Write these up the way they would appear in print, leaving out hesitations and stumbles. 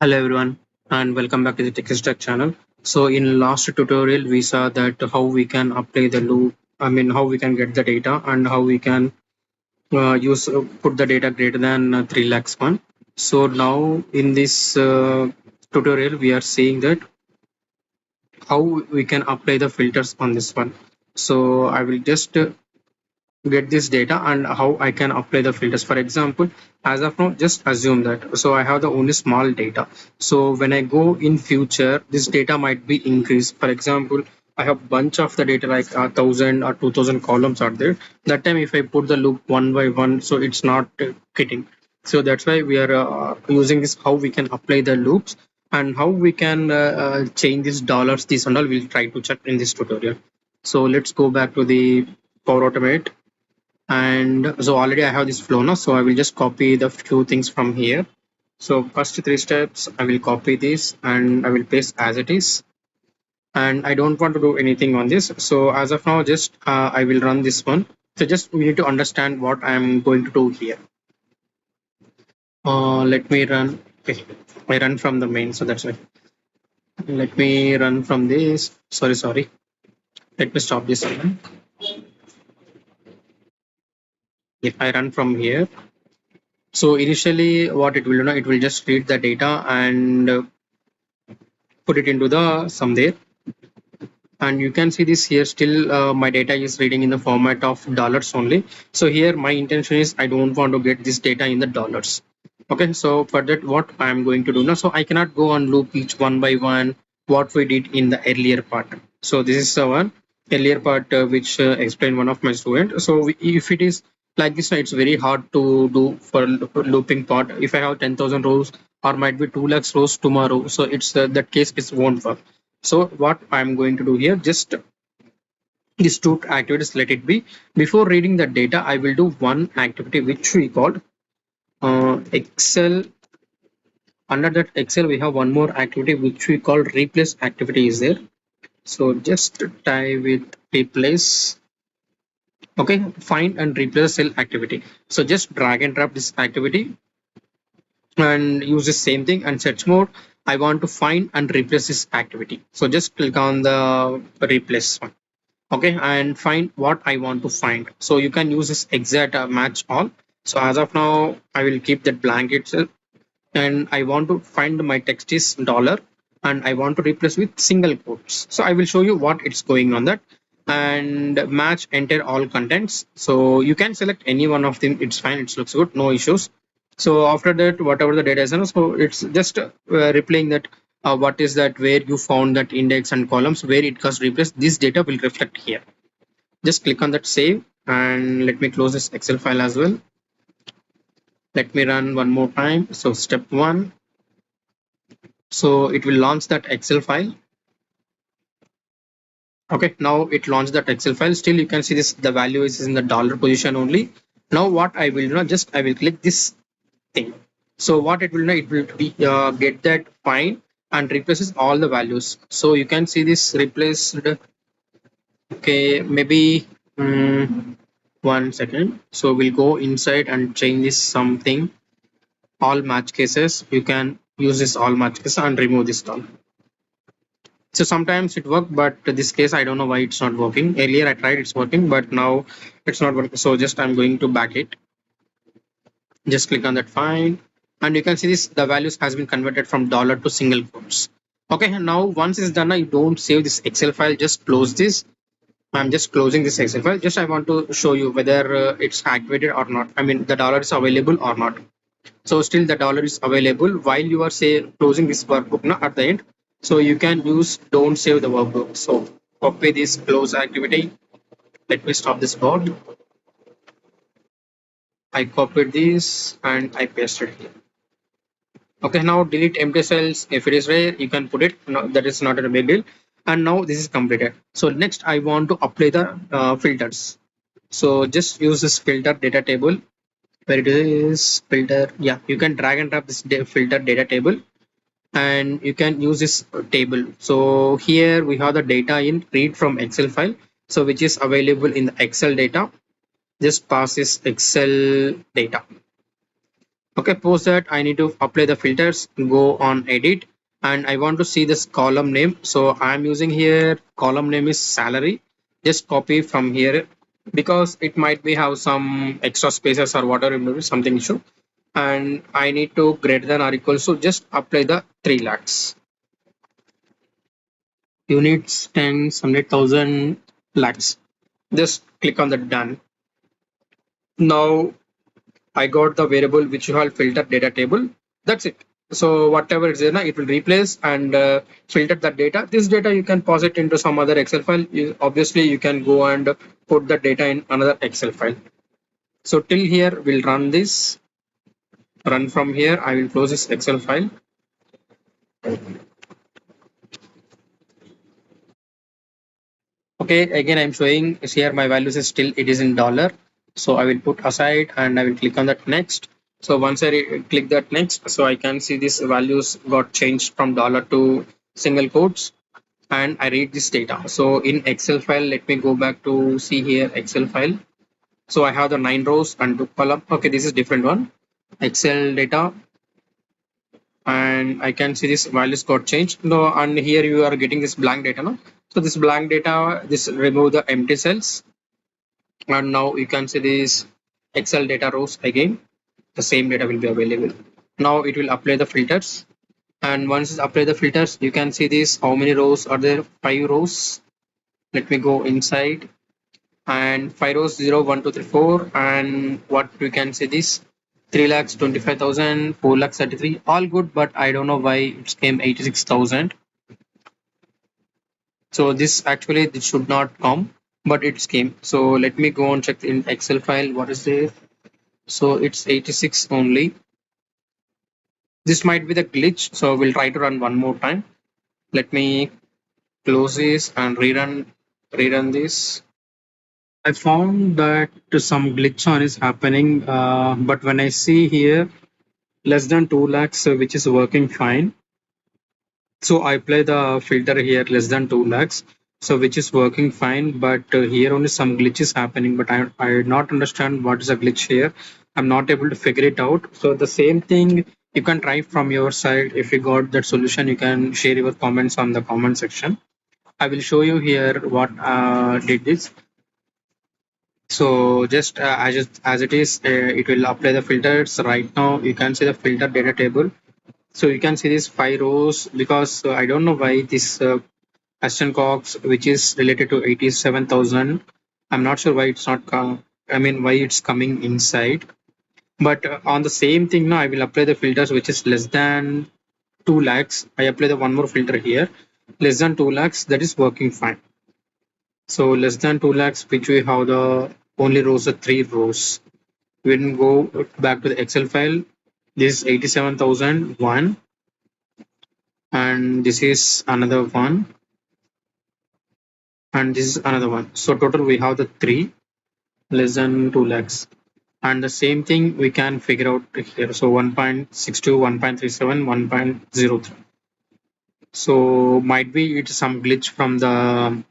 Hello everyone and welcome back to the techystack channel. So in last tutorial we saw that how we can apply the loop, how we can get the data and how we can use put the data greater than 3 lakhs one. So now in this tutorial we are seeing that how we can apply the filters on this one. So I will just get this data and how I can apply the filters. For example, as of now, just assume that. So I have the only small data. So when I go in future, this data might be increased. For example, I have bunch of the data like 1,000 or 2,000 columns are there. That time, if I put the loop one by one, so it's not fitting. So that's why we are using this how we can apply the loops and how we can change these dollars. This and all we'll try to check in this tutorial. So let's go back to the Power Automate, and so already I have this flow now, so I will just copy the few things from here. So first three steps I will copy this and I will paste as it is, and I don't want to do anything on this. So as of now, just I will run this one. So just we need to understand what I'm going to do here. Let me run. Okay, I run from the main, so that's why. Let me run from this. Sorry, let me stop this one. If I run from here, so initially what it will do, it will just read the data and put it into the sum there, and you can see this here still my data is reading in the format of dollars only. So here my intention is I don't want to get this data in the dollars. Okay, so for that what I'm going to do now, so I cannot go on loop each one by one what we did in the earlier part. So this is the one earlier part which explained one of my student. So if it is like this, it's very hard to do for looping part. If I have 10,000 rows or might be 2 lakhs rows tomorrow, so it's that case it won't work. So what I'm going to do here, just these two activities, let it be. Before reading the data, I will do one activity which we called Excel. Under that Excel, we have one more activity which we call replace activity is there. So just type with replace. Okay, find and replace cell activity. So just drag and drop this activity and use the same thing, and search mode. I want to find and replace this activity. So just click on the replace one. Okay, and find what I want to find. So you can use this exact match all. So as of now I will keep that blank itself, and I want to find my text is dollar and I want to replace with single quotes. So I will show you what it's going on that, and match enter all contents. So you can select any one of them, it's fine, it looks good, no issues. So after that, whatever the data is, so it's just replaying that what is that where you found that index and columns where it was replaced, this data will reflect here. Just click on that save, and let me close this Excel file as well. Let me run one more time. So step one, so it will launch that Excel file. Okay, now it launched that Excel file. Still you can see this, the value is in the dollar position only. Now what I will do, just I will click this thing. So what it will do, it will be get that find and replaces all the values. So you can see this replaced. Okay, maybe one second. So we'll go inside and change this something. All match cases. You can use this all match cases and remove this all. So sometimes it works, but this case I don't know why it's not working. Earlier I tried, it's working, but now it's not working. So just I'm going to back it. Just click on that find, and you can see this, the values has been converted from dollar to single quotes. Okay, and now once it's done, you don't save this Excel file. Just close this. I'm just closing this Excel file. Just I want to show you whether it's activated or not. I mean the dollar is available or not. So still the dollar is available while you are say closing this workbook now at the end. So you can use don't save the workbook. So copy this close activity. Let me stop this board. I copied this and I pasted here. Okay, now delete empty cells. If it is rare, you can put it. No, that is not a big deal. And now this is completed. So next I want to apply the filters. So just use this filter data table, where it is filter. Yeah, you can drag and drop this filter data table, and you can use this table. So here we have the data in read from Excel file, so which is available in the Excel data. Just pass this Excel data. Okay, post that I need to apply the filters, go on edit, and I want to see this column name. So I'm using here column name is salary. Just copy from here because it might be have some extra spaces or whatever, maybe something issue. And I need to greater than or equal. So just apply the 3 lakhs. Units 10, 100,000 lakhs. Just click on the done. Now I got the variable which you have filtered data table. That's it. So whatever is there, now it will replace and filter the data. This data you can pass it into some other Excel file. Obviously, you can go and put the data in another Excel file. So till here, we'll run this. Run from here. I will close this Excel file. Okay, again I'm showing is here my values is still it is in dollar. So I will put aside and I will click on that next. So once I click that next, so I can see these values got changed from dollar to single quotes and I read this data. So in Excel file, let me go back to see here Excel file. So I have the 9 rows and 2 column. Okay, this is different one. Excel data and I can see this values got changed. No, and here you are getting this blank data. No? So this blank data, this remove the empty cells and now you can see this Excel data rows again. The same data will be available. Now it will apply the filters and once it apply the filters, you can see this how many rows are there? 5 rows. Let me go inside and 5 rows 0 1 2 3 4 and what we can see this 3 lakhs 25,000 4 lakhs 33 all good but I don't know why it came 86,000. So this actually this should not come but it came. So let me go and check in Excel file what is there. So it's 86 only. This might be the glitch, so we'll try to run one more time. Let me close this and rerun this. I found that some glitch on is happening, but when I see here less than 2 lakhs, which is working fine. So I apply the filter here less than 2 lakhs, so which is working fine, but here only some glitch is happening, but I not understand what is the glitch here. I'm not able to figure it out. So the same thing you can try from your side. If you got that solution, you can share your comments on the comment section. I will show you here what did this. So just as it is, it will apply the filters. Right now, you can see the filter data table. So you can see these 5 rows because I don't know why this Aston Cox, which is related to 87,000. I'm not sure why it's not I mean why it's coming inside. But on the same thing now, I will apply the filters which is less than 2 lakhs. I apply the one more filter here, less than 2 lakhs. That is working fine. So less than 2 lakhs, which we have the only rows are 3 rows. We can go back to the Excel file. This is 87,001 and this is another one and this is another one. So total we have the 3 less than 2 lakhs. And the same thing we can figure out here. So 1.62, 1.37, 1.03. So might be it's some glitch from the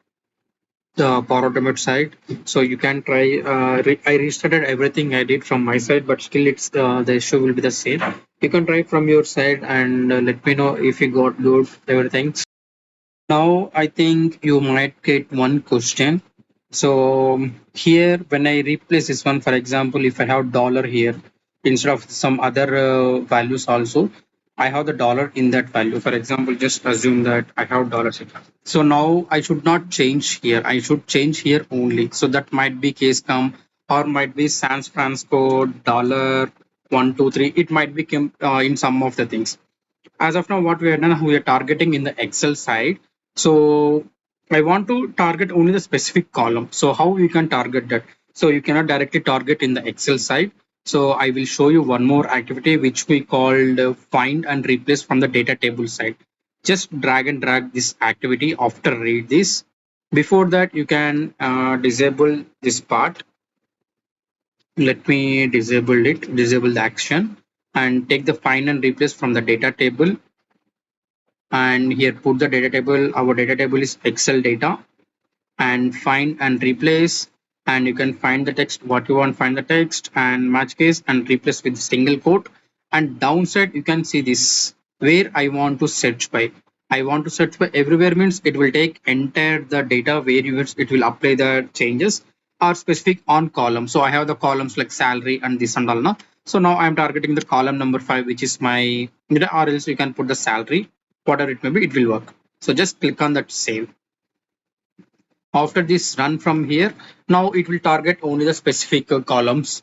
Power Automate side. So you can try. I restarted everything I did from my side, but still it's the issue will be the same. You can try from your side and let me know if you got good everything. Now I think you might get one question. So here when I replace this one, for example, if I have dollar here instead of some other values also, I have the dollar in that value. For example, just assume that I have dollars. So now I should not change here. I should change here only. So that might be case come or might be San Francisco dollar 123. It might be in some of the things. As of now, what we are done, we are targeting in the Excel side. So I want to target only the specific column. So how we can target that? So you cannot directly target in the Excel side. So I will show you one more activity which we called find and replace from the data table side. Just drag and drag this activity after read this. Before that, you can disable this part. Let me disable the action and take the find and replace from the data table and here put the data table. Our data table is Excel data and find and replace and you can find the text what you want, find the text and match case and replace with single quote and downside you can see this where I want to search by. I want to search by everywhere means it will take entire the data where it will apply the changes are specific on column. So I have the columns like salary and this and all now. So now I'm targeting the column number 5, which is my, or else you can put the salary, whatever it may be, it will work. So just click on that save. After this run from here, now it will target only the specific columns.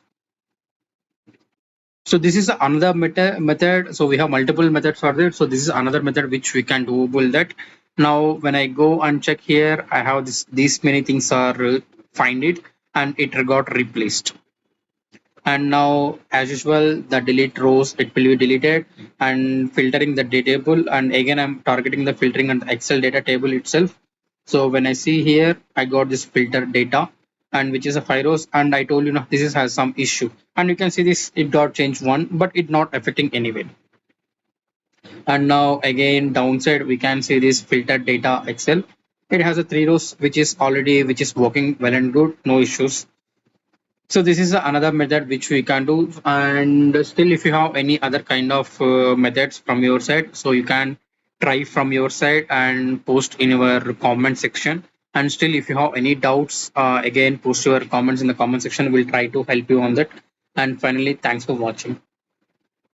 So this is another method. So we have multiple methods for that. So this is another method which we can do that. Now when I go and check here, I have these many things are find it and it got replaced. And now as usual the delete rows, it will be deleted, and filtering the data table, and again I'm targeting the filtering on the Excel data table itself. So when I see here, I got this filter data, and which is a 5 rows, and I told you now this has some issue, and you can see this it got changed one, but it not affecting anyway. And now again downside we can see this filter data Excel. It has a 3 rows which is working well and good, no issues. So this is another method which we can do, and still if you have any other kind of methods from your side, so you can try from your side and post in your comment section. And still if you have any doubts, again post your comments in the comment section, we'll try to help you on that. And finally, thanks for watching.